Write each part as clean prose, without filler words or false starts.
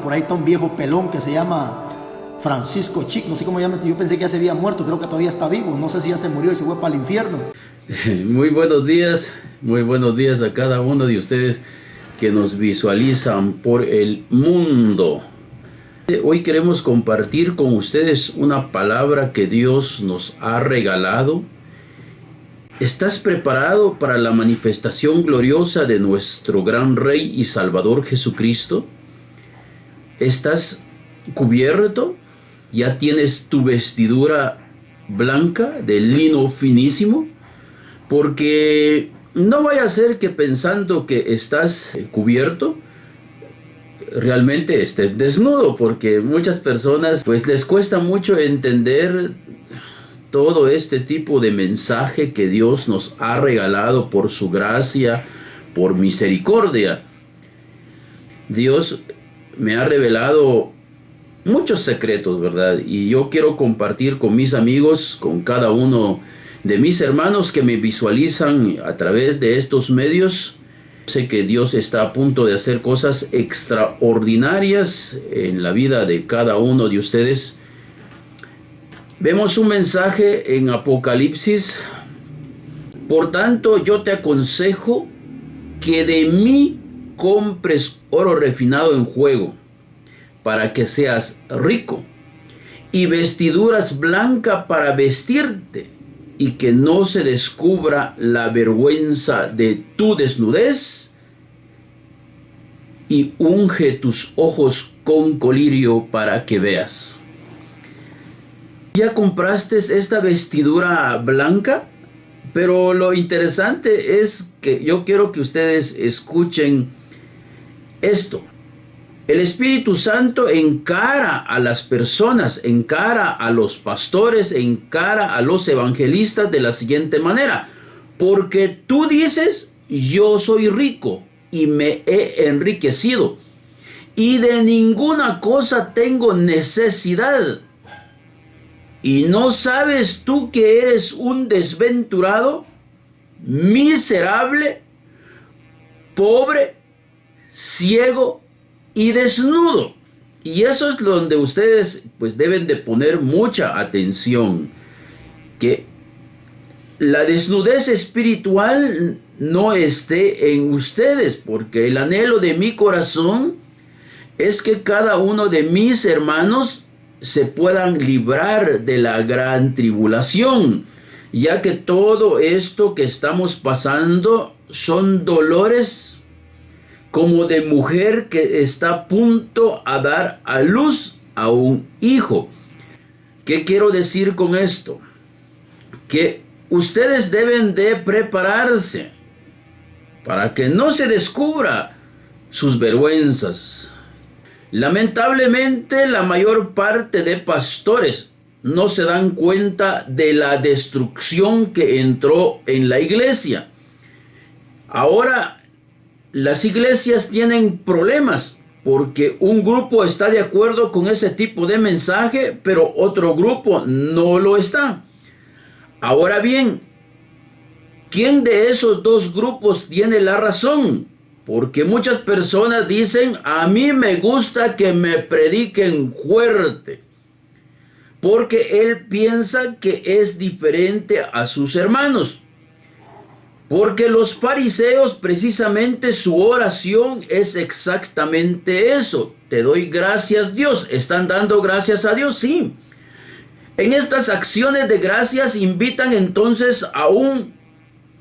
por ahí está un viejo pelón que se llama Francisco Chic, no sé cómo llama, yo pensé que ya se había muerto, creo que todavía está vivo, no sé si ya se murió y se fue para el infierno. Muy buenos días a cada uno de ustedes que nos visualizan por el mundo. Hoy queremos compartir con ustedes una palabra que Dios nos ha regalado. ¿Estás preparado para la manifestación gloriosa de nuestro gran Rey y Salvador Jesucristo? ¿Estás cubierto? ¿Ya tienes tu vestidura blanca de lino finísimo? Porque no vaya a ser que pensando que estás cubierto, realmente estés desnudo, porque muchas personas pues les cuesta mucho entender todo este tipo de mensaje que Dios nos ha regalado por su gracia, por misericordia. Dios me ha revelado muchos secretos, ¿verdad? Y yo quiero compartir con mis amigos, con cada uno de mis hermanos que me visualizan a través de estos medios. Sé que Dios está a punto de hacer cosas extraordinarias en la vida de cada uno de ustedes. Vemos un mensaje en Apocalipsis. Por tanto, yo te aconsejo que de mí compres oro refinado en fuego, para que seas rico, y vestiduras blancas para vestirte, y que no se descubra la vergüenza de tu desnudez, y unge tus ojos con colirio para que veas. ¿Ya compraste esta vestidura blanca? Pero lo interesante es que yo quiero que ustedes escuchen esto. El Espíritu Santo encara a las personas, encara a los pastores, encara a los evangelistas de la siguiente manera. Porque tú dices, yo soy rico y me he enriquecido, y de ninguna cosa tengo necesidad. ¿Y no sabes tú que eres un desventurado, miserable, pobre, ciego y desnudo? Y eso es donde ustedes pues deben de poner mucha atención, que la desnudez espiritual no esté en ustedes, porque el anhelo de mi corazón es que cada uno de mis hermanos se puedan librar de la gran tribulación, ya que todo esto que estamos pasando son dolores como de mujer que está a punto a dar a luz a un hijo. ¿Qué quiero decir con esto? Que ustedes deben de prepararse para que no se descubra sus vergüenzas. Lamentablemente, la mayor parte de pastores no se dan cuenta de la destrucción que entró en la iglesia. Ahora, las iglesias tienen problemas porque un grupo está de acuerdo con ese tipo de mensaje, pero otro grupo no lo está. Ahora bien, ¿quién de esos dos grupos tiene la razón? Porque muchas personas dicen, a mí me gusta que me prediquen fuerte, porque él piensa que es diferente a sus hermanos. Porque los fariseos, precisamente su oración es exactamente eso. Te doy gracias, Dios. ¿Están dando gracias a Dios? Sí. En estas acciones de gracias invitan entonces a un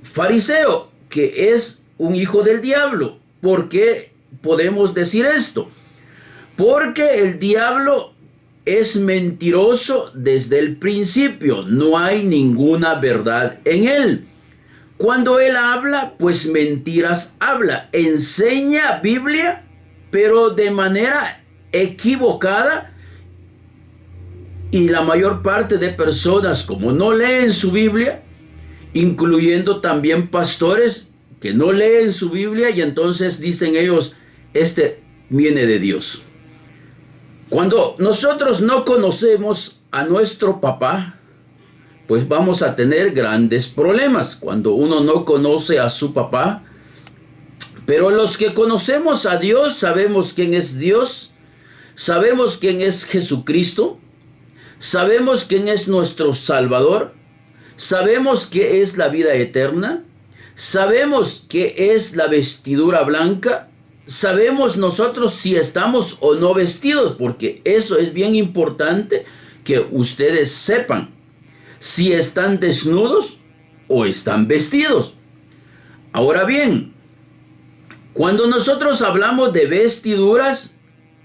fariseo que es un hijo del diablo. ¿Por qué podemos decir esto? Porque el diablo es mentiroso desde el principio. No hay ninguna verdad en él. Cuando él habla, pues mentiras habla. Enseña Biblia, pero de manera equivocada. Y la mayor parte de personas, como no leen su Biblia, incluyendo también pastores que no leen su Biblia, y entonces dicen ellos, este viene de Dios. Cuando nosotros no conocemos a nuestro papá, pues vamos a tener grandes problemas cuando uno no conoce a su papá. Pero los que conocemos a Dios, sabemos quién es Dios, Sabemos quién es Jesucristo. Sabemos quién es nuestro Salvador. Sabemos qué es la vida eterna. Sabemos qué es la vestidura blanca. Sabemos nosotros si estamos o no vestidos, porque eso es bien importante que ustedes sepan si están desnudos o están vestidos. Ahora bien, cuando nosotros hablamos de vestiduras,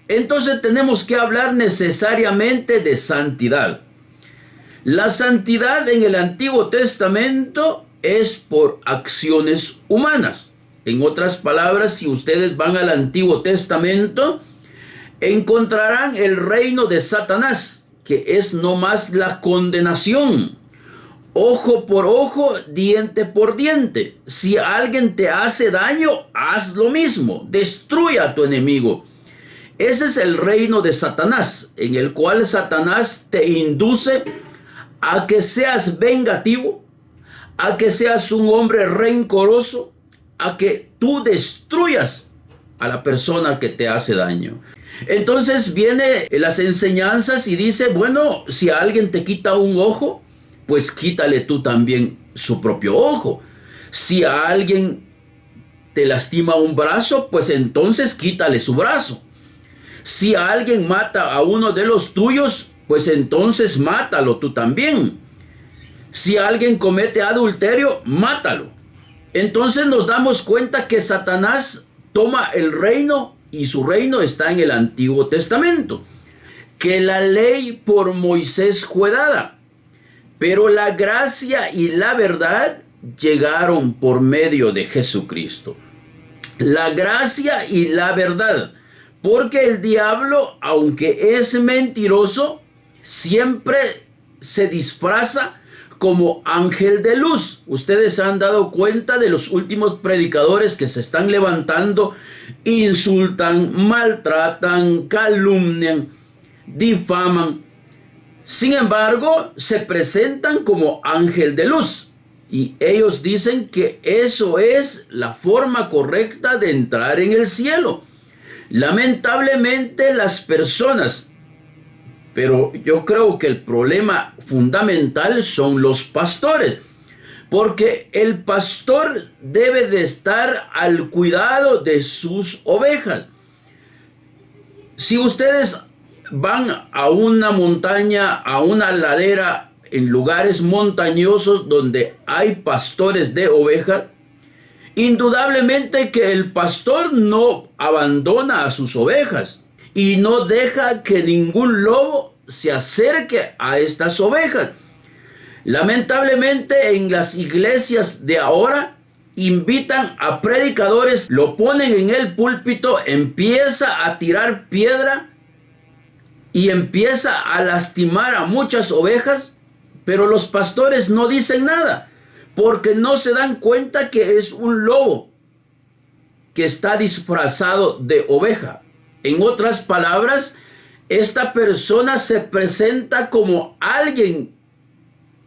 entonces tenemos que hablar necesariamente de santidad. La santidad en el Antiguo Testamento es por acciones humanas. En otras palabras, si ustedes van al Antiguo Testamento, encontrarán el reino de Satanás, que es no más la condenación. Ojo por ojo, diente por diente. Si alguien te hace daño, haz lo mismo. Destruye a tu enemigo. Ese es el reino de Satanás, en el cual Satanás te induce a que seas vengativo, a que seas un hombre rencoroso, a que tú destruyas a la persona que te hace daño. Entonces viene las enseñanzas y dice, bueno, si alguien te quita un ojo, pues quítale tú también su propio ojo. Si a alguien te lastima un brazo, pues entonces quítale su brazo. Si alguien mata a uno de los tuyos, pues entonces mátalo tú también. Si alguien comete adulterio, mátalo. Entonces nos damos cuenta que Satanás toma el reino y su reino está en el Antiguo Testamento. Que la ley por Moisés fue dada, pero la gracia y la verdad llegaron por medio de Jesucristo. La gracia y la verdad. Porque el diablo, aunque es mentiroso, siempre se disfraza como ángel de luz. Ustedes se han dado cuenta de los últimos predicadores que se están levantando, insultan, maltratan, calumnian, difaman. Sin embargo, se presentan como ángel de luz. Y ellos dicen que eso es la forma correcta de entrar en el cielo. Lamentablemente las personas, pero yo creo que el problema fundamental son los pastores, porque el pastor debe de estar al cuidado de sus ovejas. Si ustedes van a una montaña, a una ladera, en lugares montañosos donde hay pastores de ovejas, indudablemente que el pastor no abandona a sus ovejas y no deja que ningún lobo se acerque a estas ovejas. Lamentablemente en las iglesias de ahora invitan a predicadores, lo ponen en el púlpito, empieza a tirar piedra y empieza a lastimar a muchas ovejas, pero los pastores no dicen nada. Porque no se dan cuenta que es un lobo que está disfrazado de oveja. En otras palabras, esta persona se presenta como alguien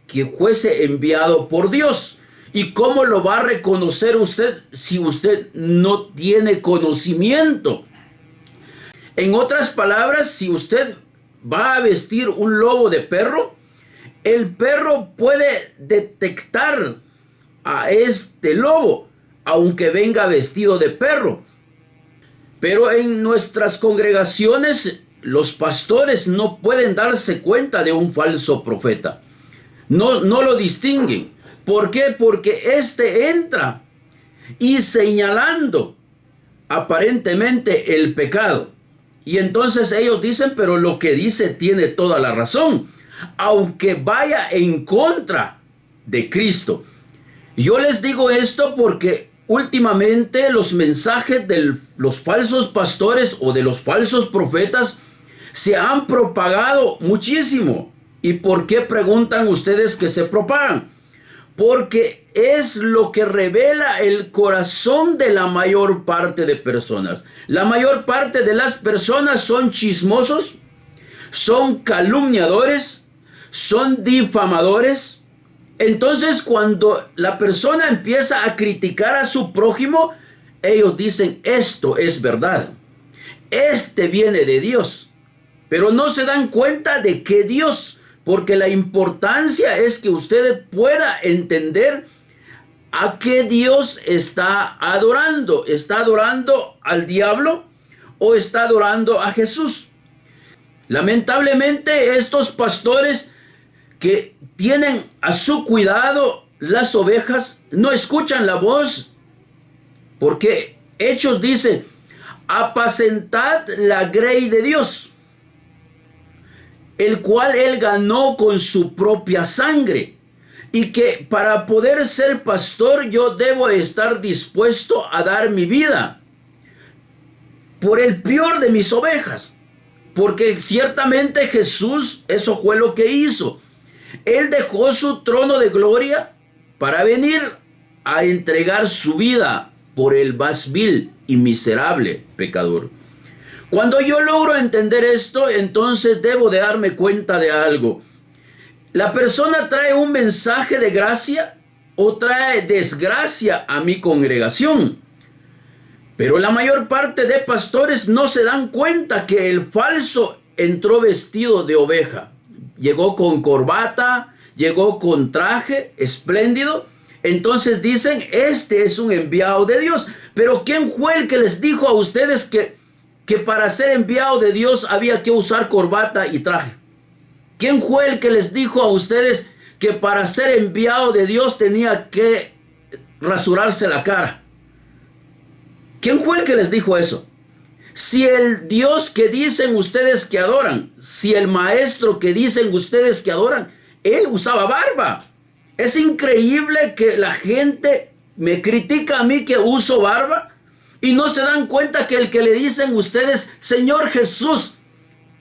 que fuese enviado por Dios. ¿Y cómo lo va a reconocer usted si usted no tiene conocimiento? En otras palabras, si usted va a vestir un lobo de perro, el perro puede detectar a este lobo, aunque venga vestido de perro. Pero en nuestras congregaciones, los pastores no pueden darse cuenta de un falso profeta. No lo distinguen. ¿Por qué? Porque este entra y señalando aparentemente el pecado. Y entonces ellos dicen, pero lo que dice tiene toda la razón, aunque vaya en contra de Cristo. Yo les digo esto porque últimamente los mensajes de los falsos pastores o de los falsos profetas se han propagado muchísimo. ¿Y por qué preguntan ustedes que se propagan? Porque es lo que revela el corazón de la mayor parte de personas. La mayor parte de las personas son chismosos, son calumniadores, son difamadores. Entonces, cuando la persona empieza a criticar a su prójimo, ellos dicen, esto es verdad. Este viene de Dios. pero no se dan cuenta de que Dios, porque la importancia es que usted pueda entender a qué Dios está adorando. ¿Está adorando al diablo o está adorando a Jesús? Lamentablemente estos pastores que tienen a su cuidado las ovejas no escuchan la voz, porque Hechos dice: apacentad la grey de Dios, el cual él ganó con su propia sangre. Y que para poder ser pastor yo debo estar dispuesto a dar mi vida por el peor de mis ovejas. Porque ciertamente Jesús, eso fue lo que hizo. Él dejó su trono de gloria para venir a entregar su vida por el más vil y miserable pecador. Cuando yo logro entender esto, entonces debo de darme cuenta de algo. ¿La persona trae un mensaje de gracia o trae desgracia a mi congregación? Pero la mayor parte de pastores no se dan cuenta que el falso entró vestido de oveja. Llegó con corbata, llegó con traje espléndido. Entonces dicen: este es un enviado de Dios. Pero ¿quién fue el que les dijo a ustedes que para ser enviado de Dios había que usar corbata y traje? ¿Quién fue el que les dijo a ustedes que para ser enviado de Dios tenía que rasurarse la cara? ¿Quién fue el que les dijo eso? Si el Dios que dicen ustedes que adoran, si el maestro que dicen ustedes que adoran, él usaba barba. Es increíble que la gente me critica a mí que uso barba y no se dan cuenta que el que le dicen ustedes, Señor Jesús,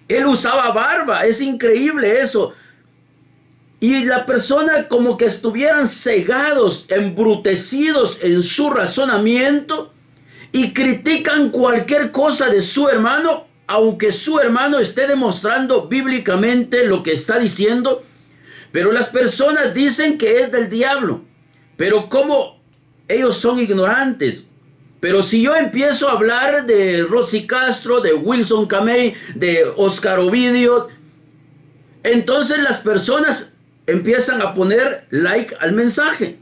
él usaba barba. Es increíble eso. Y la persona como que estuvieran cegados, embrutecidos en su razonamiento y critican cualquier cosa de su hermano, aunque su hermano esté demostrando bíblicamente lo que está diciendo. Pero las personas dicen que es del diablo. Pero como ellos son ignorantes. Pero si yo empiezo a hablar de Rosy Castro, de Wilson Camey, de Oscar Ovidio, entonces las personas empiezan a poner like al mensaje.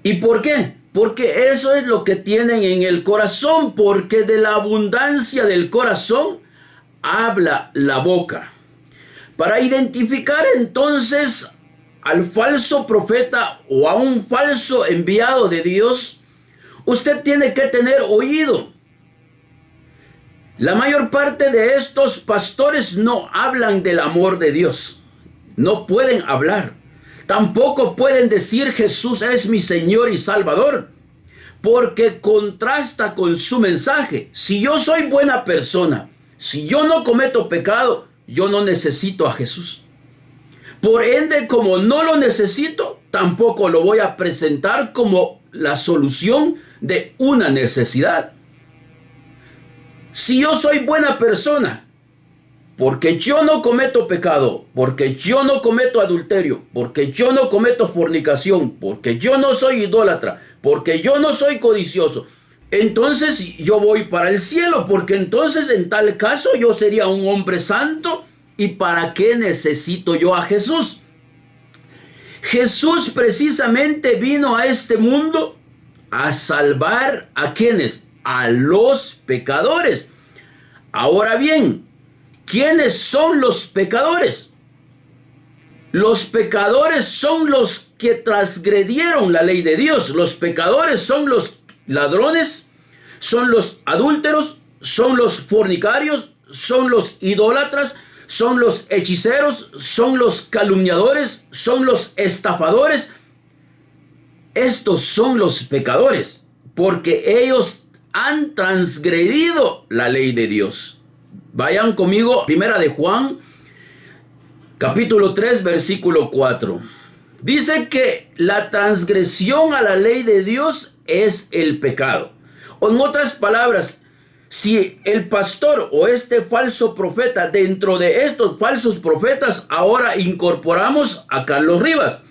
¿Y por qué? Porque eso es lo que tienen en el corazón, porque de la abundancia del corazón habla la boca. Para identificar entonces al falso profeta o a un falso enviado de Dios, usted tiene que tener oído. La mayor parte de estos pastores no hablan del amor de Dios. No pueden hablar. Tampoco pueden decir Jesús es mi Señor y Salvador, porque contrasta con su mensaje. Si yo soy buena persona, si yo no cometo pecado, yo no necesito a Jesús. Por ende, como no lo necesito, tampoco lo voy a presentar como la solución de una necesidad. Si yo soy buena persona, porque yo no cometo pecado, porque yo no cometo adulterio, porque yo no cometo fornicación, porque yo no soy idólatra, porque yo no soy codicioso, entonces yo voy para el cielo, porque entonces en tal caso yo sería un hombre santo. ¿Y para qué necesito yo a Jesús? Jesús precisamente vino a este mundo a salvar a quienes, a los pecadores. Ahora bien, ¿quiénes son los pecadores? Los pecadores son los que transgredieron la ley de Dios. Los pecadores son los ladrones, son los adúlteros, son los fornicarios, son los idólatras, son los hechiceros, son los calumniadores, son los estafadores. Estos son los pecadores, porque ellos han transgredido la ley de Dios. Vayan conmigo, primera de Juan, capítulo 3, versículo 4. Dice que la transgresión a la ley de Dios es el pecado. O en otras palabras, si el pastor o este falso profeta, dentro de estos falsos profetas, ahora incorporamos a Carlos Rivas,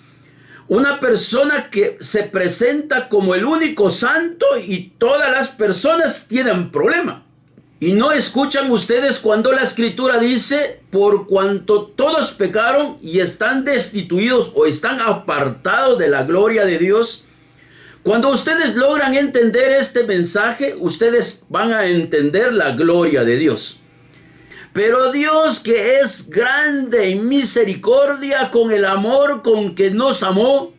una persona que se presenta como el único santo y todas las personas tienen problema. Y no escuchan ustedes cuando la Escritura dice, por cuanto todos pecaron y están destituidos o están apartados de la gloria de Dios. Cuando ustedes logran entender este mensaje, ustedes van a entender la gloria de Dios. Pero Dios, que es grande en misericordia, con el amor con que nos amó,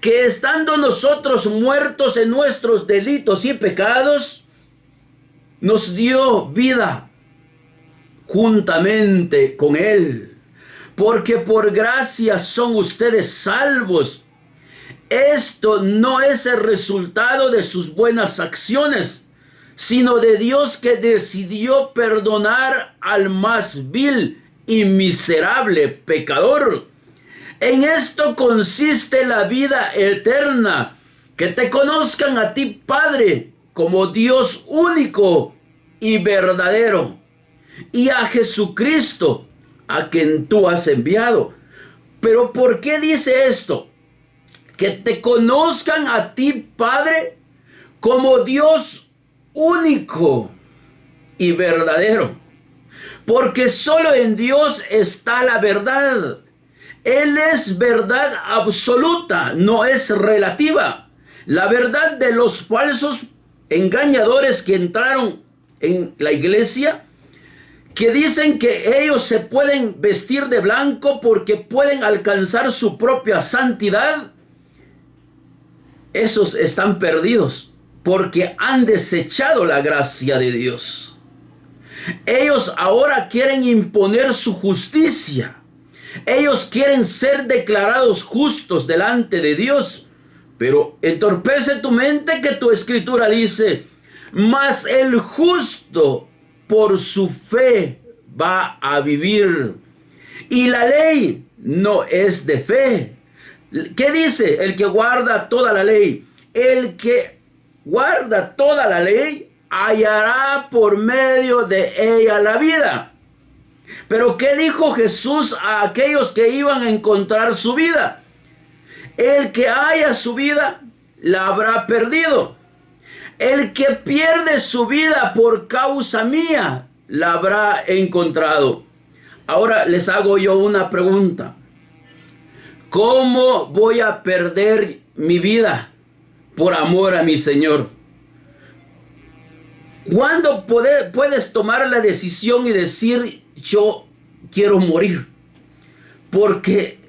que estando nosotros muertos en nuestros delitos y pecados, nos dio vida juntamente con Él. Porque por gracia son ustedes salvos. Esto no es el resultado de sus buenas acciones, sino de Dios, que decidió perdonar al más vil y miserable pecador. En esto consiste la vida eterna, que te conozcan a ti, Padre, como Dios único y verdadero, y a Jesucristo, a quien tú has enviado. Pero ¿por qué dice esto? Que te conozcan a ti, Padre, como Dios único y verdadero. Porque solo en Dios está la verdad. Él es verdad absoluta, no es relativa. La verdad de los falsos engañadores que entraron en la iglesia, que dicen que ellos se pueden vestir de blanco porque pueden alcanzar su propia santidad, esos están perdidos porque han desechado la gracia de Dios. Ellos ahora quieren imponer su justicia. Ellos quieren ser declarados justos delante de Dios. Pero entorpece tu mente que tu escritura dice, mas el justo por su fe va a vivir. Y la ley no es de fe. ¿Qué dice? El que guarda toda la ley. El que guarda toda la ley hallará por medio de ella la vida. Pero ¿qué dijo Jesús a aquellos que iban a encontrar su vida? El que haya su vida, la habrá perdido. El que pierde su vida por causa mía, la habrá encontrado. Ahora les hago yo una pregunta. ¿Cómo voy a perder mi vida por amor a mi Señor? ¿Cuándo puedes tomar la decisión y decir, yo quiero morir? Porque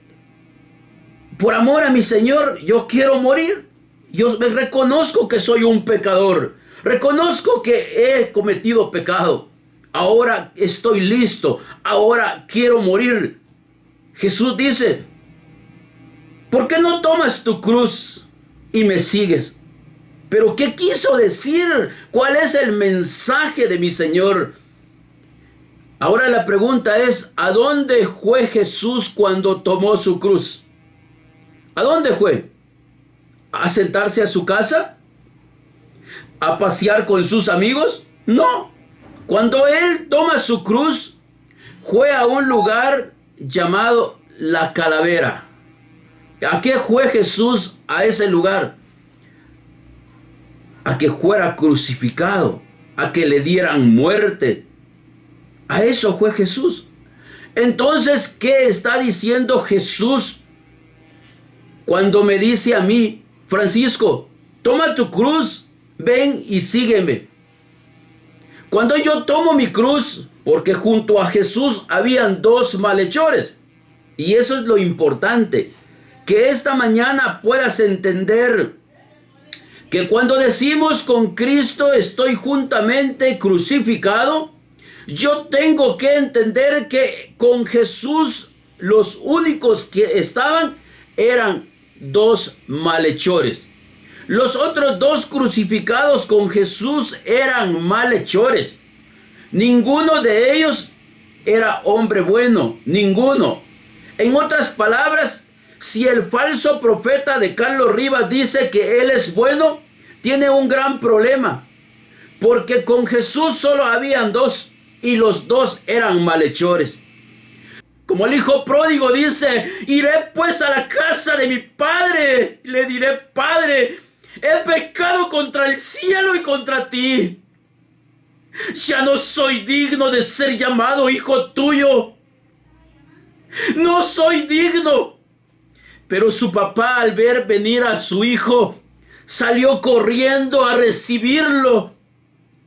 por amor a mi Señor, yo quiero morir. Yo reconozco que soy un pecador. Reconozco que he cometido pecado. Ahora estoy listo. Ahora quiero morir. Jesús dice, ¿por qué no tomas tu cruz y me sigues? Pero ¿qué quiso decir? ¿Cuál es el mensaje de mi Señor? Ahora la pregunta es, ¿a dónde fue Jesús cuando tomó su cruz? ¿A dónde fue? ¿A sentarse a su casa? ¿A pasear con sus amigos? No. Cuando Él toma su cruz, fue a un lugar llamado La Calavera. ¿A qué fue Jesús a ese lugar? A que fuera crucificado, a que le dieran muerte. A eso fue Jesús. Entonces, ¿qué está diciendo Jesús cuando me dice a mí, Francisco, toma tu cruz, ven y sígueme? Cuando yo tomo mi cruz, porque junto a Jesús habían dos malhechores, y eso es lo importante, que esta mañana puedas entender que cuando decimos con Cristo estoy juntamente crucificado, yo tengo que entender que con Jesús los únicos que estaban eran dos malhechores. Los otros dos crucificados con Jesús eran malhechores. Ninguno de ellos era hombre bueno, ninguno. En otras palabras, si el falso profeta de Carlos Rivas dice que él es bueno, tiene un gran problema, porque con Jesús solo habían dos y los dos eran malhechores. Como el hijo pródigo dice, iré pues a la casa de mi padre, le diré, Padre, he pecado contra el cielo y contra ti. Ya no soy digno de ser llamado hijo tuyo. No soy digno. Pero su papá, al ver venir a su hijo, salió corriendo a recibirlo.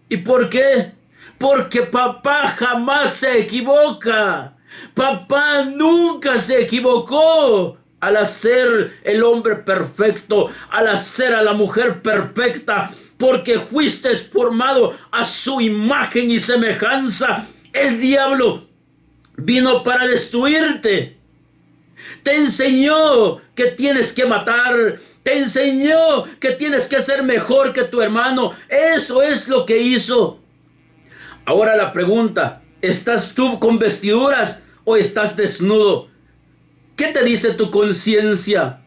¿Y por qué? Porque papá jamás se equivoca. Papá nunca se equivocó al hacer el hombre perfecto, al hacer a la mujer perfecta, porque fuiste formado a su imagen y semejanza. El diablo vino para destruirte. Te enseñó que tienes que matar. Te enseñó que tienes que ser mejor que tu hermano. Eso es lo que hizo. Ahora la pregunta, ¿estás tú con vestiduras o estás desnudo? ¿Qué te dice tu conciencia?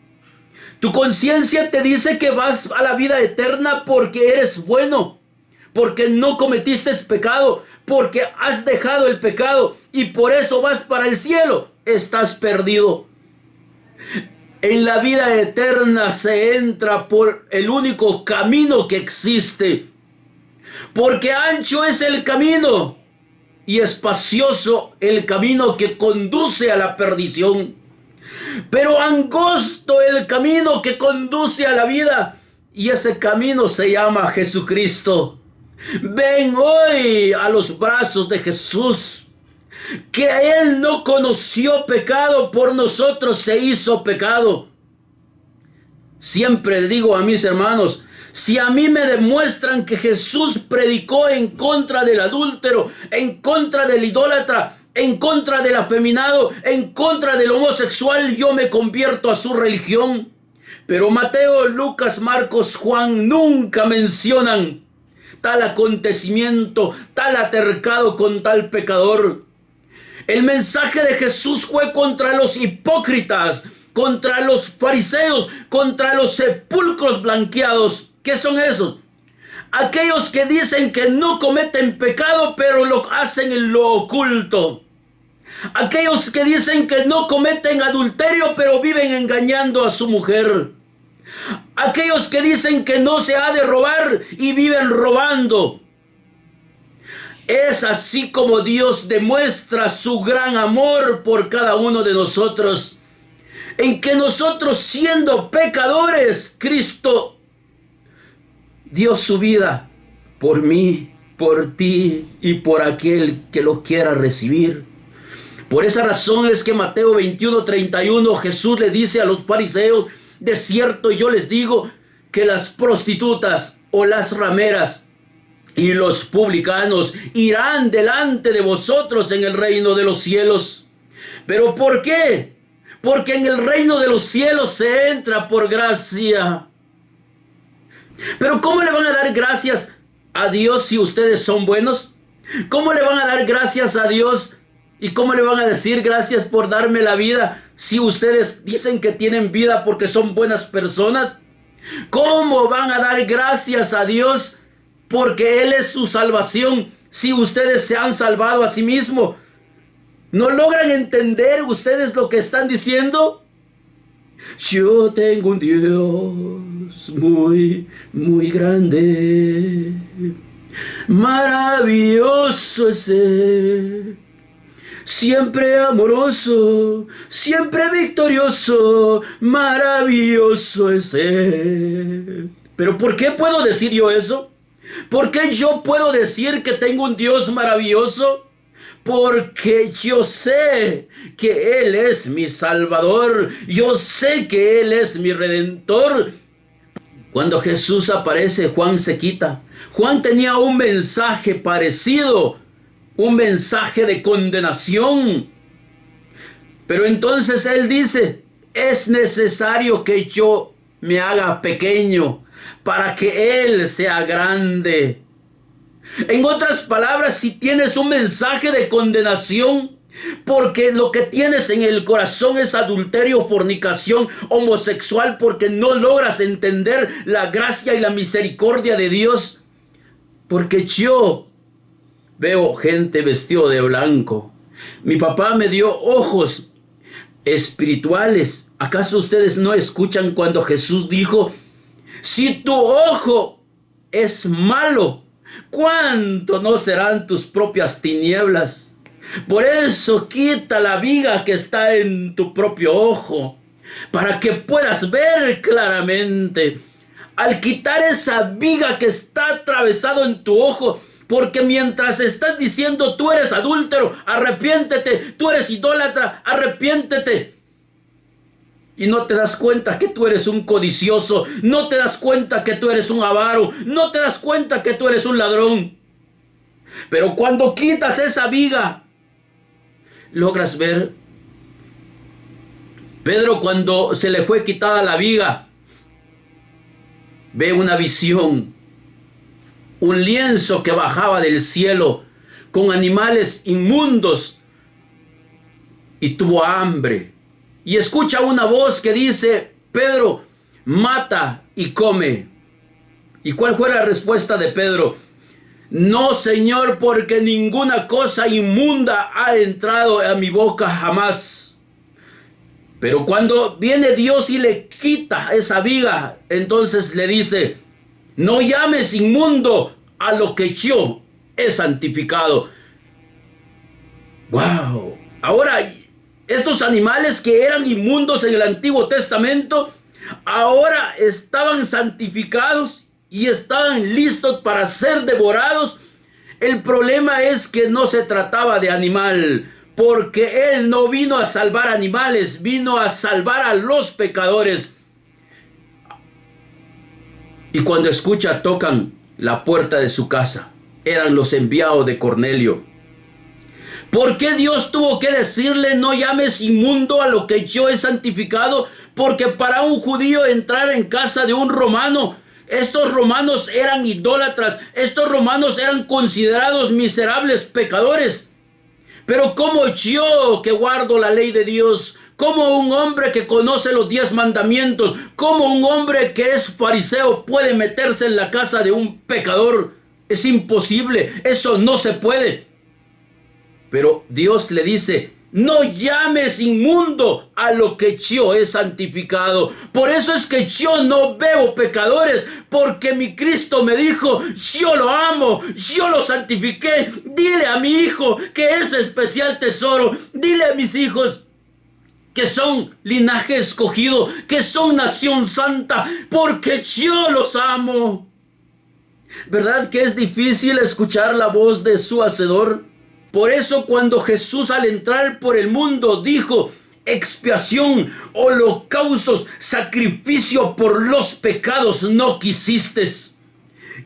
Tu conciencia te dice que vas a la vida eterna porque eres bueno, porque no cometiste pecado, porque has dejado el pecado y por eso vas para el cielo. Estás perdido. En la vida eterna se entra por el único camino que existe, porque ancho es el camino y espacioso el camino que conduce a la perdición, pero angosto el camino que conduce a la vida, y ese camino se llama Jesucristo. Ven hoy a los brazos de Jesús, que Él no conoció pecado, por nosotros se hizo pecado. Siempre digo a mis hermanos, si a mí me demuestran que Jesús predicó en contra del adúltero, en contra del idólatra, en contra del afeminado, en contra del homosexual, yo me convierto a su religión. Pero Mateo, Lucas, Marcos, Juan nunca mencionan tal acontecimiento, tal altercado con tal pecador. El mensaje de Jesús fue contra los hipócritas, contra los fariseos, contra los sepulcros blanqueados. ¿Qué son esos? Aquellos que dicen que no cometen pecado, pero lo hacen en lo oculto. Aquellos que dicen que no cometen adulterio, pero viven engañando a su mujer. Aquellos que dicen que no se ha de robar y viven robando. Es así como Dios demuestra su gran amor por cada uno de nosotros, en que nosotros, siendo pecadores, Cristo dio su vida por mí, por ti y por aquel que lo quiera recibir. Por esa razón es que Mateo 21:31 Jesús le dice a los fariseos: de cierto yo les digo que las prostitutas o las rameras y los publicanos irán delante de vosotros en el reino de los cielos. ¿Pero por qué? Porque en el reino de los cielos se entra por gracia. Pero ¿cómo le van a dar gracias a Dios si ustedes son buenos? ¿Cómo le van a dar gracias a Dios y cómo le van a decir gracias por darme la vida si ustedes dicen que tienen vida porque son buenas personas? ¿Cómo van a dar gracias a Dios porque Él es su salvación si ustedes se han salvado a sí mismos? ¿No logran entender ustedes lo que están diciendo? Yo tengo un Dios muy, muy grande. Maravilloso es Él. Siempre amoroso, siempre victorioso. Maravilloso es Él. ¿Pero por qué puedo decir yo eso? ¿Por qué yo puedo decir que tengo un Dios maravilloso? Porque yo sé que Él es mi Salvador. Yo sé que Él es mi Redentor. Cuando Jesús aparece, Juan se quita. Juan tenía un mensaje parecido, un mensaje de condenación. Pero entonces él dice: es necesario que yo me haga pequeño para que Él sea grande. En otras palabras, si tienes un mensaje de condenación, porque lo que tienes en el corazón es adulterio, fornicación, homosexual, porque no logras entender la gracia y la misericordia de Dios. Porque yo veo gente vestida de blanco. Mi papá me dio ojos espirituales. ¿Acaso ustedes no escuchan cuando Jesús dijo: si tu ojo es malo, ¿cuánto no serán tus propias tinieblas? Por eso quita la viga que está en tu propio ojo, para que puedas ver claramente. Al quitar esa viga que está atravesado en tu ojo, porque mientras estás diciendo tú eres adúltero, arrepiéntete, tú eres idólatra, arrepiéntete, y no te das cuenta que tú eres un codicioso, no te das cuenta que tú eres un avaro, no te das cuenta que tú eres un ladrón. Pero cuando quitas esa viga, logras ver. Pedro, cuando se le fue quitada la viga, ve una visión, un lienzo que bajaba del cielo con animales inmundos, y tuvo hambre. Y escucha una voz que dice: Pedro, mata y come. ¿Y cuál fue la respuesta de Pedro? No, Señor, porque ninguna cosa inmunda ha entrado a mi boca jamás. Pero cuando viene Dios y le quita esa viga, entonces le dice: no llames inmundo a lo que yo he santificado. ¡Wow! Ahora, estos animales que eran inmundos en el Antiguo Testamento, ahora estaban santificados y estaban listos para ser devorados. El problema es que no se trataba de animal, porque Él no vino a salvar animales, vino a salvar a los pecadores. Y cuando escucha, tocan la puerta de su casa. Eran los enviados de Cornelio. ¿Por qué Dios tuvo que decirle: no llames inmundo a lo que yo he santificado? Porque para un judío entrar en casa de un romano, estos romanos eran idólatras, estos romanos eran considerados miserables pecadores. Pero como yo, que guardo la ley de Dios, como un hombre que conoce los 10 mandamientos, como un hombre que es fariseo, puede meterse en la casa de un pecador? Es imposible, eso no se puede. Pero Dios le dice: no llames inmundo a lo que yo he santificado. Por eso es que yo no veo pecadores, porque mi Cristo me dijo: yo lo amo, yo lo santifiqué. Dile a mi hijo que es especial tesoro. Dile a mis hijos que son linaje escogido, que son nación santa, porque yo los amo. ¿Verdad que es difícil escuchar la voz de su Hacedor? Por eso cuando Jesús, al entrar por el mundo, dijo: expiación, holocaustos, sacrificio por los pecados no quisiste.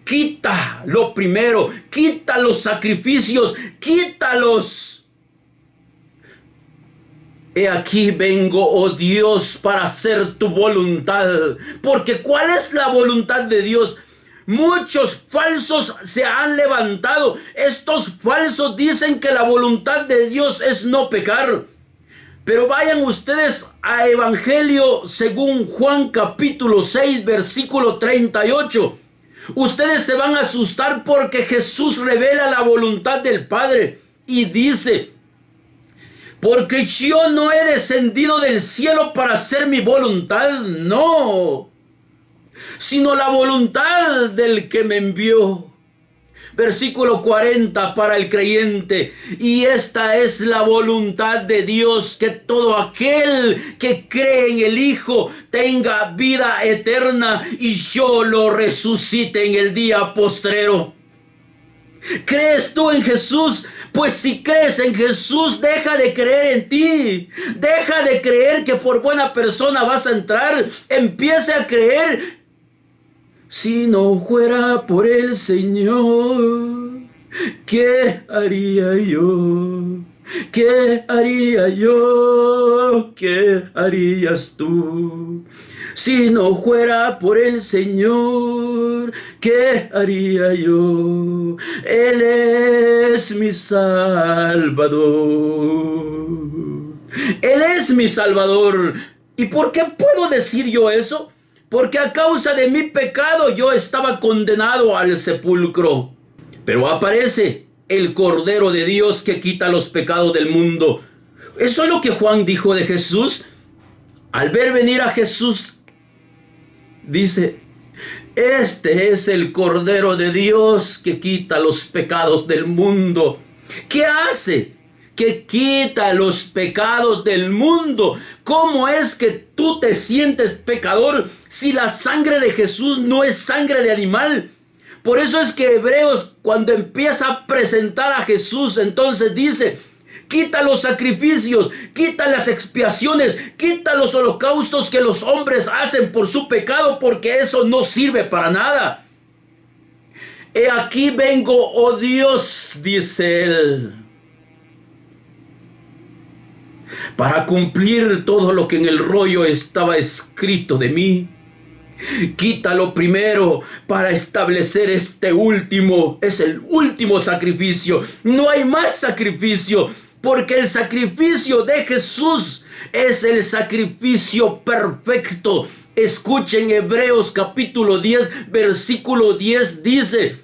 Quita lo primero, quita los sacrificios, quítalos. He aquí vengo, oh Dios, para hacer tu voluntad. Porque ¿cuál es la voluntad de Dios? Muchos falsos se han levantado. Estos falsos dicen que la voluntad de Dios es no pecar. Pero vayan ustedes a Evangelio según Juan capítulo 6 versículo 38. Ustedes se van a asustar porque Jesús revela la voluntad del Padre y dice: porque yo no he descendido del cielo para hacer mi voluntad, no, sino la voluntad del que me envió. Versículo 40 para el creyente: y esta es la voluntad de Dios, que todo aquel que cree en el Hijo tenga vida eterna, y yo lo resucite en el día postrero. ¿Crees tú en Jesús? Pues si crees en Jesús, deja de creer en ti. Deja de creer que por buena persona vas a entrar. Empieza a creer. Si no fuera por el Señor, ¿qué haría yo? ¿Qué haría yo? ¿Qué harías tú? Si no fuera por el Señor, ¿qué haría yo? Él es mi Salvador. Él es mi Salvador. ¿Y por qué puedo decir yo eso? Porque a causa de mi pecado yo estaba condenado al sepulcro. Pero aparece el Cordero de Dios que quita los pecados del mundo. Eso es lo que Juan dijo de Jesús. Al ver venir a Jesús, dice: Este es el Cordero de Dios que quita los pecados del mundo. ¿Qué hace? Que quita los pecados del mundo. ¿Cómo es que tú te sientes pecador si la sangre de Jesús no es sangre de animal? Por eso es que Hebreos, cuando empieza a presentar a Jesús, entonces dice: quita los sacrificios, quita las expiaciones, quita los holocaustos que los hombres hacen por su pecado, porque eso no sirve para nada. He aquí vengo, oh Dios, dice él, para cumplir todo lo que en el rollo estaba escrito de mí. Quítalo primero para establecer este último. Es el último sacrificio. No hay más sacrificio, porque el sacrificio de Jesús es el sacrificio perfecto. Escuchen, Hebreos capítulo 10, versículo 10 dice: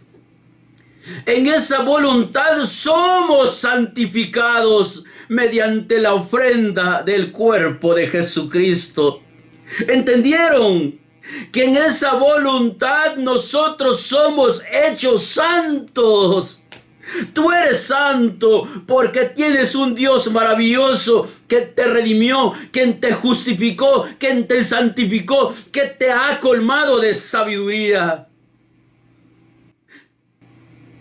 en esa voluntad somos santificados mediante la ofrenda del cuerpo de Jesucristo. ¿Entendieron? Que en esa voluntad nosotros somos hechos santos. Tú eres santo porque tienes un Dios maravilloso que te redimió, quien te justificó, quien te santificó, que te ha colmado de sabiduría.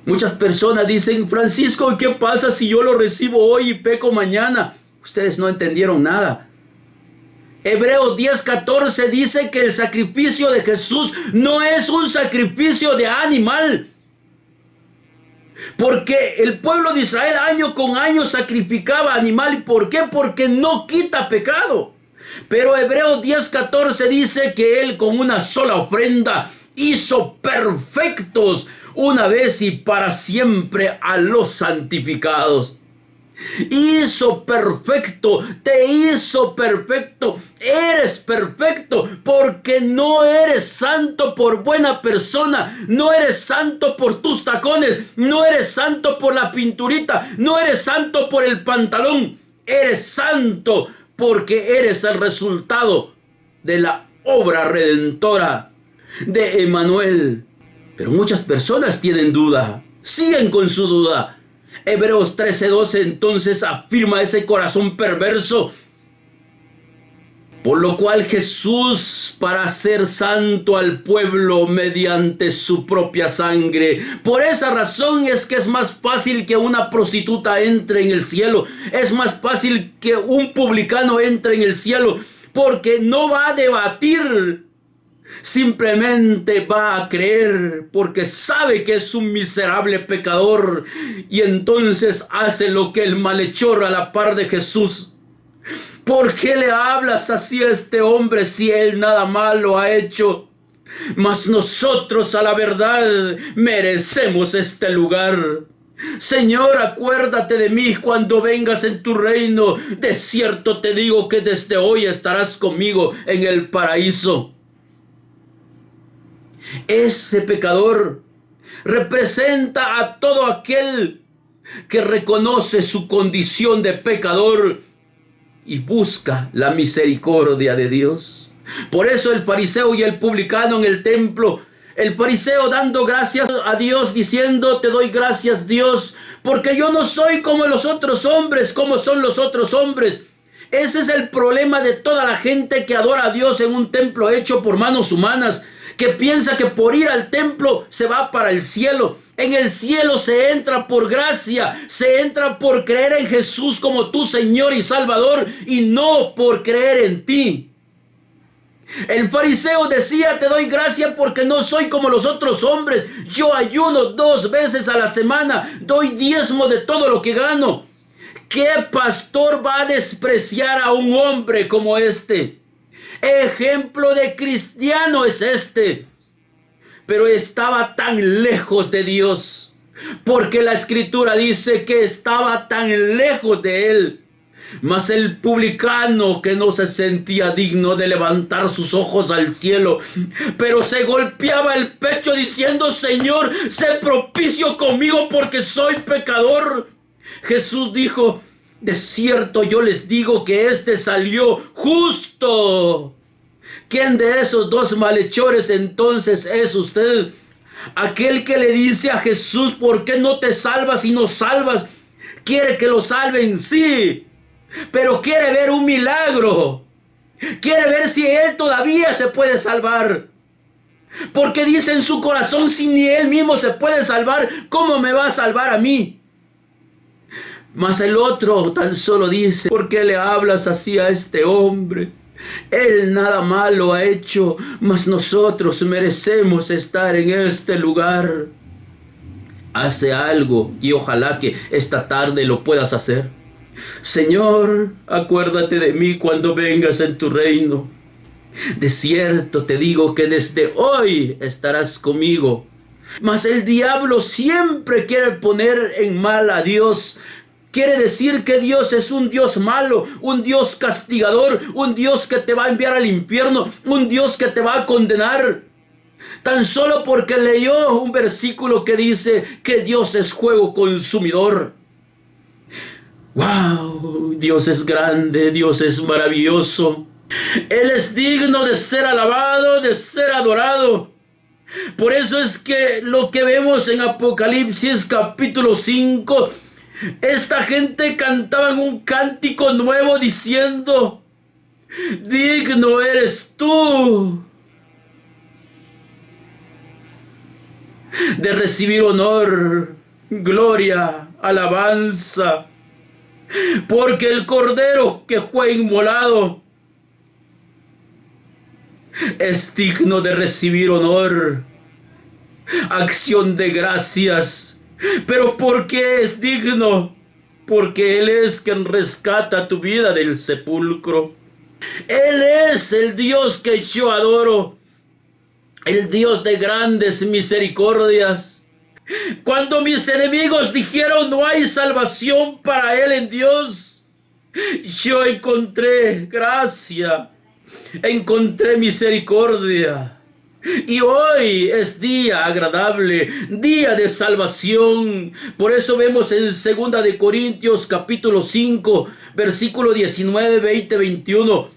Muchas personas dicen: Francisco, ¿qué pasa si yo lo recibo hoy y peco mañana? Ustedes no entendieron nada. Hebreos 10:14 dice que el sacrificio de Jesús no es un sacrificio de animal. Porque el pueblo de Israel año con año sacrificaba animal. ¿Y por qué? Porque no quita pecado. Pero Hebreos 10:14 dice que él con una sola ofrenda hizo perfectos una vez y para siempre a los santificados. Hizo perfecto, te hizo perfecto, eres perfecto, porque no eres santo por buena persona, no eres santo por tus tacones, no eres santo por la pinturita, no eres santo por el pantalón, eres santo porque eres el resultado de la obra redentora de Emmanuel. Pero muchas personas tienen duda, siguen con su duda. Hebreos 13:12 entonces afirma ese corazón perverso, por lo cual Jesús, para hacer santo al pueblo mediante su propia sangre. Por esa razón es que es más fácil que una prostituta entre en el cielo, es más fácil que un publicano entre en el cielo, porque no va a debatir, simplemente va a creer, porque sabe que es un miserable pecador, y entonces hace lo que el malhechor a la par de Jesús. ¿Por qué le hablas así a este hombre si él nada malo ha hecho? Mas nosotros a la verdad merecemos este lugar. Señor, acuérdate de mí cuando vengas en tu reino. De cierto te digo que desde hoy estarás conmigo en el paraíso. Ese pecador representa a todo aquel que reconoce su condición de pecador y busca la misericordia de Dios. Por eso el fariseo y el publicano en el templo, el fariseo dando gracias a Dios, diciendo: te doy gracias, Dios, porque yo no soy como los otros hombres, como son los otros hombres. Ese es el problema de toda la gente que adora a Dios en un templo hecho por manos humanas, que piensa que por ir al templo se va para el cielo. En el cielo se entra por gracia, se entra por creer en Jesús como tu Señor y Salvador, y no por creer en ti. El fariseo decía: te doy gracias porque no soy como los otros hombres. Yo ayuno 2 veces a la semana, doy diezmo de todo lo que gano. ¿Qué pastor va a despreciar a un hombre como este? Ejemplo de cristiano es este. Pero estaba tan lejos de Dios, porque la escritura dice que estaba tan lejos de él. Mas el publicano, que no se sentía digno de levantar sus ojos al cielo, pero se golpeaba el pecho diciendo: Señor, sé propicio conmigo porque soy pecador. Jesús dijo: de cierto yo les digo que éste salió justo ¿Quién de esos dos malhechores entonces es usted? Aquel que le dice a Jesús, ¿por qué no te salvas y no salvas? Quiere que lo salven, sí, pero quiere ver un milagro. Quiere ver si él todavía se puede salvar. Porque dice en su corazón, si ni él mismo se puede salvar, ¿cómo me va a salvar a mí? Mas el otro tan solo dice, ¿por qué le hablas así a este hombre? Él nada malo ha hecho, mas nosotros merecemos estar en este lugar. Hace algo y ojalá que esta tarde lo puedas hacer. Señor, acuérdate de mí cuando vengas en tu reino. De cierto te digo que desde hoy estarás conmigo. Mas el diablo siempre quiere poner en mal a Dios. Quiere decir que Dios es un Dios malo, un Dios castigador, un Dios que te va a enviar al infierno, un Dios que te va a condenar. Tan solo porque leyó un versículo que dice que Dios es fuego consumidor. ¡Wow! Dios es grande, Dios es maravilloso. Él es digno de ser alabado, de ser adorado. Por eso es que lo que vemos en Apocalipsis capítulo 5, esta gente cantaba un cántico nuevo diciendo, digno eres tú de recibir honor, gloria, alabanza, porque el cordero que fue inmolado es digno de recibir honor, acción de gracias. Pero ¿por qué es digno? Porque Él es quien rescata tu vida del sepulcro. Él es el Dios que yo adoro, el Dios de grandes misericordias. Cuando mis enemigos dijeron no hay salvación para él en Dios, yo encontré gracia, encontré misericordia. Y hoy es día agradable, día de salvación. Por eso vemos en 2 de Corintios capítulo 5, versículo 19, 20, 21,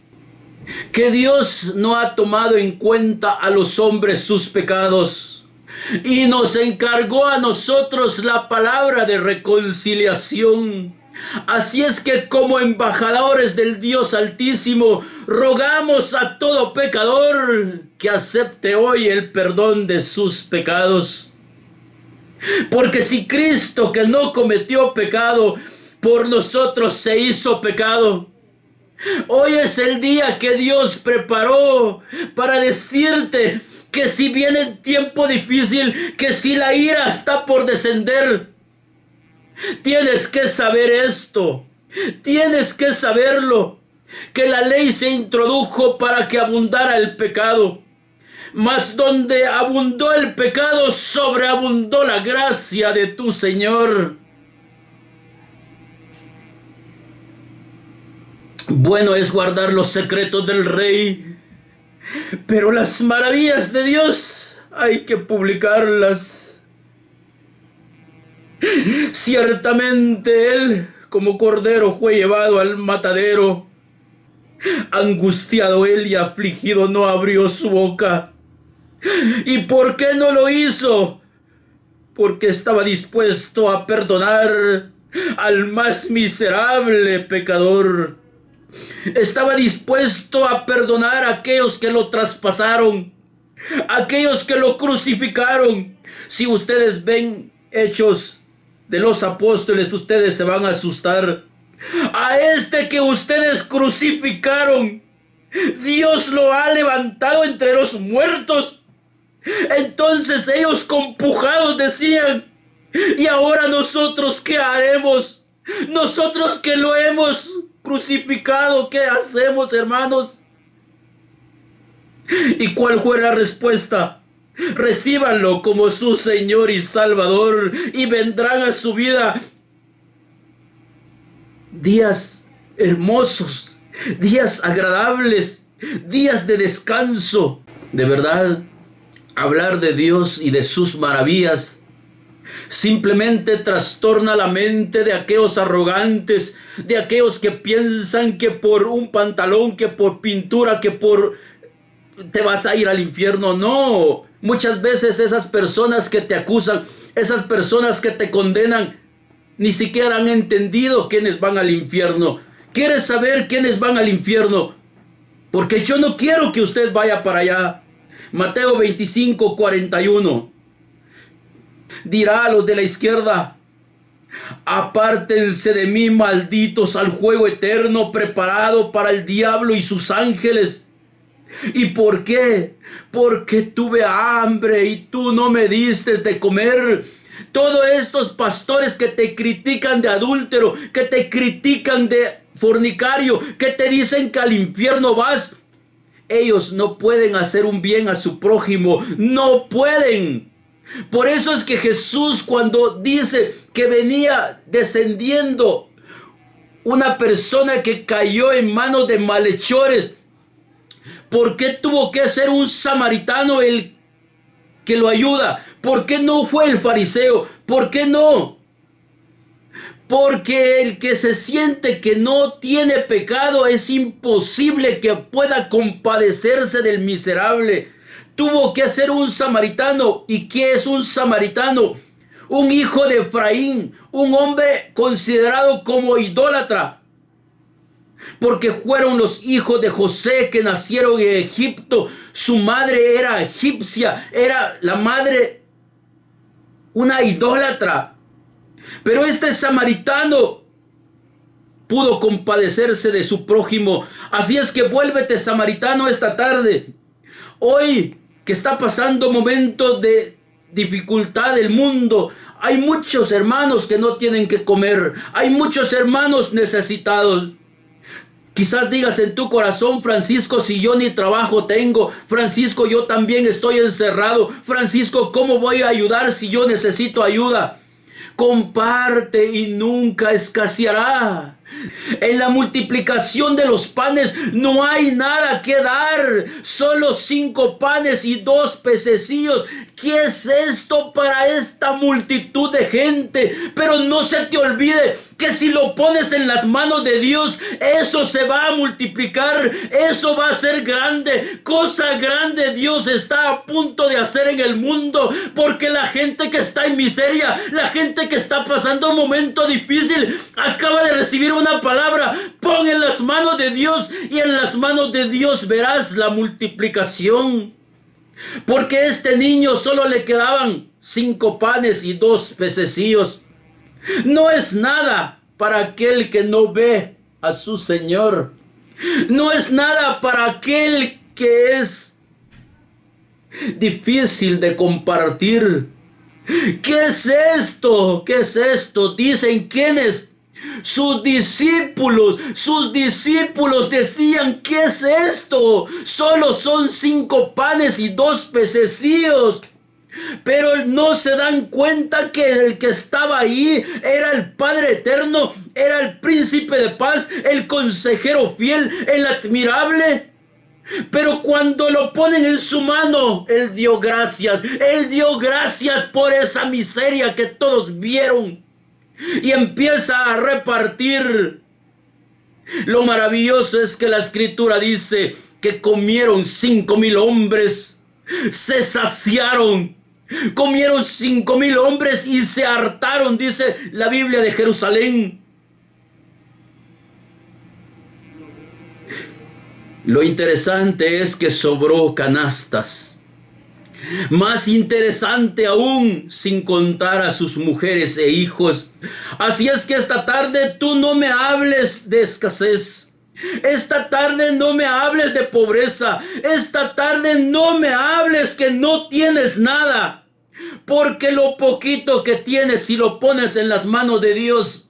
que Dios no ha tomado en cuenta a los hombres sus pecados y nos encargó a nosotros la palabra de reconciliación. Así es que como embajadores del Dios Altísimo, rogamos a todo pecador que acepte hoy el perdón de sus pecados. Porque si Cristo, que no cometió pecado, por nosotros se hizo pecado, hoy es el día que Dios preparó para decirte que si viene tiempo difícil, que si la ira está por descender, tienes que saber esto, tienes que saberlo, que la ley se introdujo para que abundara el pecado, mas donde abundó el pecado, sobreabundó la gracia de tu Señor. Bueno es guardar los secretos del Rey, pero las maravillas de Dios hay que publicarlas. Ciertamente Él, como cordero, fue llevado al matadero. Angustiado Él y afligido, no abrió su boca. ¿Y por qué no lo hizo? Porque estaba dispuesto a perdonar al más miserable pecador. Estaba dispuesto a perdonar a aquellos que lo traspasaron, a aquellos que lo crucificaron. Si ustedes ven Hechos de los Apóstoles, ustedes se van a asustar. A este que ustedes crucificaron, Dios lo ha levantado entre los muertos. Entonces ellos compujados decían, ¿y ahora nosotros qué haremos? Nosotros que lo hemos crucificado, ¿qué hacemos, hermanos? ¿Y cuál fue la respuesta? Recíbanlo como su Señor y Salvador y vendrán a su vida días hermosos, días agradables, días de descanso. De verdad, hablar de Dios y de sus maravillas simplemente trastorna la mente de aquellos arrogantes, de aquellos que piensan que por un pantalón, que por pintura, que por te vas a ir al infierno. No, muchas veces esas personas que te acusan, esas personas que te condenan, ni siquiera han entendido quiénes van al infierno. ¿Quieres saber quiénes van al infierno? Porque yo no quiero que usted vaya para allá. Mateo 25, 41. Dirá a los de la izquierda: apártense de mí, malditos, al juego eterno preparado para el diablo y sus ángeles. ¿Y por qué? Porque tuve hambre y tú no me diste de comer. Todos estos pastores que te critican de adúltero, que te critican de fornicario, que te dicen que al infierno vas, ellos no pueden hacer un bien a su prójimo. No pueden. Por eso es que Jesús, cuando dice que venía descendiendo una persona que cayó en manos de malhechores, ¿por qué tuvo que ser un samaritano el que lo ayuda? ¿Por qué no fue el fariseo? ¿Por qué no? Porque el que se siente que no tiene pecado, es imposible que pueda compadecerse del miserable. Tuvo que ser un samaritano. ¿Y qué es un samaritano? Un hijo de Efraín, un hombre considerado como idólatra. Porque fueron los hijos de José que nacieron en Egipto. Su madre era egipcia, era la madre una idólatra. Pero este samaritano pudo compadecerse de su prójimo. Así es que vuélvete samaritano esta tarde. Hoy que está pasando momentos de dificultad del mundo, hay muchos hermanos que no tienen que comer. Hay muchos hermanos necesitados. Quizás digas en tu corazón: Francisco, si yo ni trabajo tengo. Francisco, yo también estoy encerrado. Francisco, ¿cómo voy a ayudar si yo necesito ayuda? Comparte y nunca escaseará. En la multiplicación de los panes no hay nada que dar. Solo 5 panes y 2 pececillos. ¿Qué es esto para esta multitud de gente? Pero no se te olvide que si lo pones en las manos de Dios, eso se va a multiplicar. Eso va a ser grande. Cosa grande Dios está a punto de hacer en el mundo. Porque la gente que está en miseria, la gente que está pasando un momento difícil, acaba de recibir una palabra. Pon en las manos de Dios, y en las manos de Dios verás la multiplicación. Porque a este niño solo le quedaban 5 panes y 2 pececillos. No es nada para aquel que no ve a su Señor. No es nada para aquel que es difícil de compartir. ¿Qué es esto? ¿Qué es esto? Dicen quiénes. Sus discípulos decían: ¿qué es esto? Solo son 5 panes y 2 pececillos. Pero no se dan cuenta que el que estaba ahí era el Padre Eterno, era el Príncipe de Paz, el Consejero fiel, el admirable. Pero cuando lo ponen en su mano, Él dio gracias. Él dio gracias por esa miseria que todos vieron. Y empieza a repartir. Lo maravilloso es que la Escritura dice que comieron 5,000 hombres. Se saciaron. Comieron 5,000 hombres y se hartaron, dice la Biblia de Jerusalén. Lo interesante es que sobró canastas. Más interesante aún, sin contar a sus mujeres e hijos. Así es que esta tarde tú no me hables de escasez. Esta tarde no me hables de pobreza. Esta tarde no me hables que no tienes nada. Porque lo poquito que tienes, si lo pones en las manos de Dios,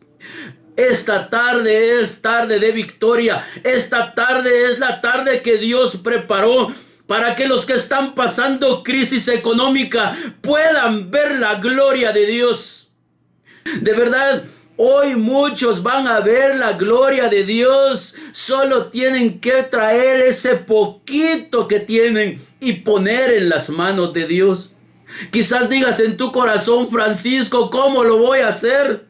esta tarde es tarde de victoria. Esta tarde es la tarde que Dios preparó para que los que están pasando crisis económica puedan ver la gloria de Dios. De verdad, hoy muchos van a ver la gloria de Dios. Solo tienen que traer ese poquito que tienen y poner en las manos de Dios. Quizás digas en tu corazón: Francisco, ¿cómo lo voy a hacer?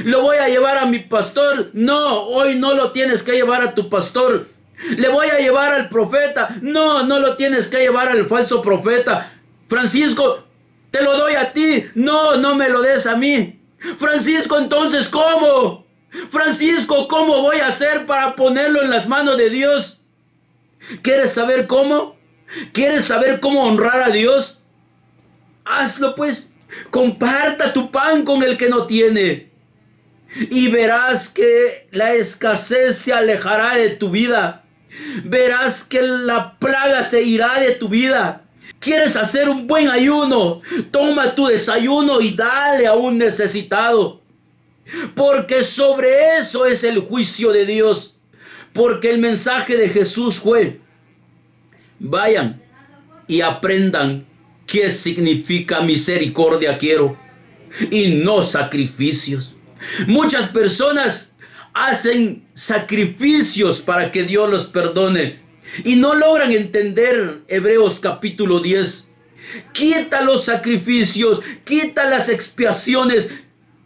¿Lo voy a llevar a mi pastor? No, hoy no lo tienes que llevar a tu pastor. Le voy a llevar al profeta. No, no lo tienes que llevar al falso profeta. Francisco, te lo doy a ti. No, no me lo des a mí. Francisco, entonces, ¿cómo? Francisco, ¿cómo voy a hacer para ponerlo en las manos de Dios? ¿Quieres saber cómo? ¿Quieres saber cómo honrar a Dios? Hazlo pues. Comparta tu pan con el que no tiene. Y verás que la escasez se alejará de tu vida. Verás que la plaga se irá de tu vida. ¿Quieres hacer un buen ayuno? Toma tu desayuno y dale a un necesitado. Porque sobre eso es el juicio de Dios. Porque el mensaje de Jesús fue: vayan y aprendan qué significa misericordia quiero y no sacrificios. Muchas personas hacen sacrificios para que Dios los perdone y no logran entender Hebreos capítulo 10. Quita los sacrificios, quita las expiaciones,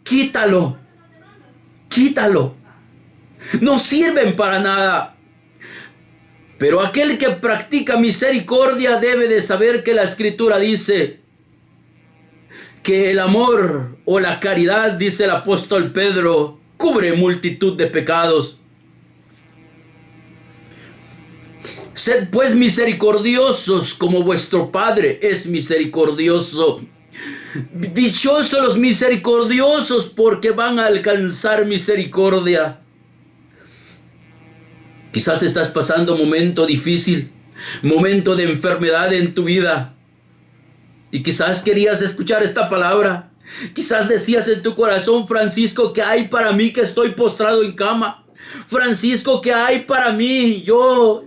quítalo. No sirven para nada. Pero aquel que practica misericordia debe de saber que la Escritura dice que el amor o la caridad, dice el apóstol Pedro, cubre multitud de pecados. Sed pues misericordiosos como vuestro Padre es misericordioso. Dichosos los misericordiosos porque van a alcanzar misericordia. Quizás estás pasando un momento difícil, momento de enfermedad en tu vida. Y quizás querías escuchar esta palabra. Quizás decías en tu corazón: Francisco, ¿qué hay para mí que estoy postrado en cama? Francisco, ¿qué hay para mí? Yo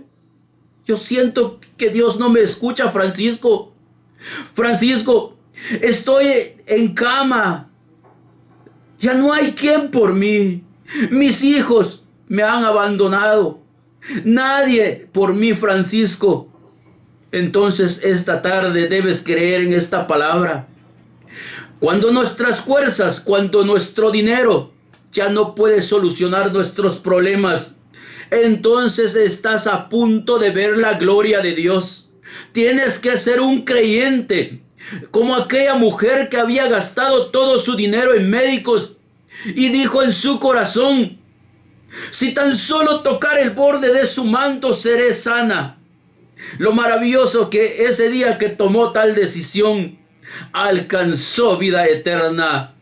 siento que Dios no me escucha, Francisco. Francisco, estoy en cama. Ya no hay quien por mí. Mis hijos me han abandonado. Nadie por mí, Francisco. Entonces esta tarde debes creer en esta palabra. Cuando nuestras fuerzas, cuando nuestro dinero ya no puede solucionar nuestros problemas, entonces estás a punto de ver la gloria de Dios. Tienes que ser un creyente, como aquella mujer que había gastado todo su dinero en médicos y dijo en su corazón: si tan solo tocar el borde de su manto seré sana. Lo maravilloso que ese día que tomó tal decisión, alcanzó vida eterna.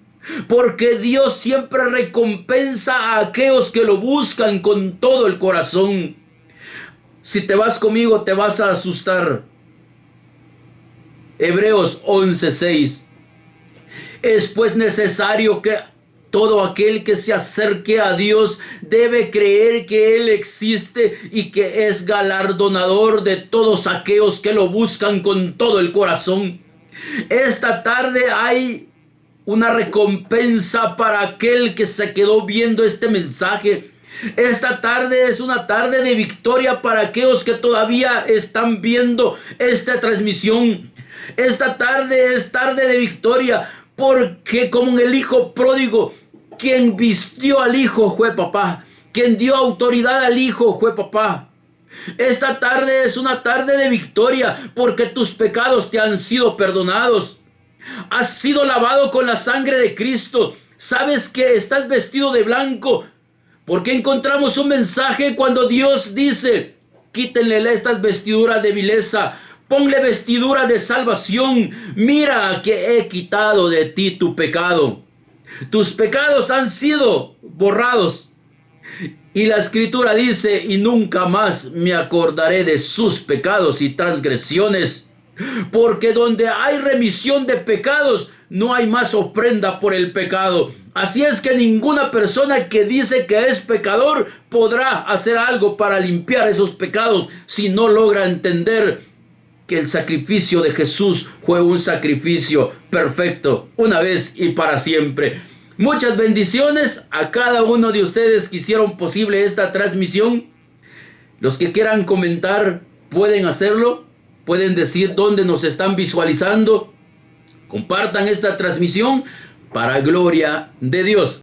Porque Dios siempre recompensa a aquellos que lo buscan con todo el corazón. Si te vas conmigo te vas a asustar. Hebreos 11:6. Es pues necesario que todo aquel que se acerque a Dios debe creer que Él existe y que es galardonador de todos aquellos que lo buscan con todo el corazón. Esta tarde hay una recompensa para aquel que se quedó viendo este mensaje. Esta tarde es una tarde de victoria para aquellos que todavía están viendo esta transmisión. Esta tarde es tarde de victoria, porque como en el hijo pródigo, quien vistió al hijo fue papá. Quien dio autoridad al hijo fue papá. Esta tarde es una tarde de victoria, porque tus pecados te han sido perdonados. Has sido lavado con la sangre de Cristo. Sabes que estás vestido de blanco, porque encontramos un mensaje cuando Dios dice: quítenle estas vestiduras de vileza, ponle vestidura de salvación. Mira que he quitado de ti tu pecado. Tus pecados han sido borrados. Y la Escritura dice: y nunca más me acordaré de sus pecados y transgresiones. Porque donde hay remisión de pecados, no hay más ofrenda por el pecado. Así es que ninguna persona que dice que es pecador podrá hacer algo para limpiar esos pecados si no logra entender que el sacrificio de Jesús fue un sacrificio perfecto, una vez y para siempre. Muchas bendiciones a cada uno de ustedes que hicieron posible esta transmisión. Los que quieran comentar pueden hacerlo. Pueden decir dónde nos están visualizando. Compartan esta transmisión para gloria de Dios.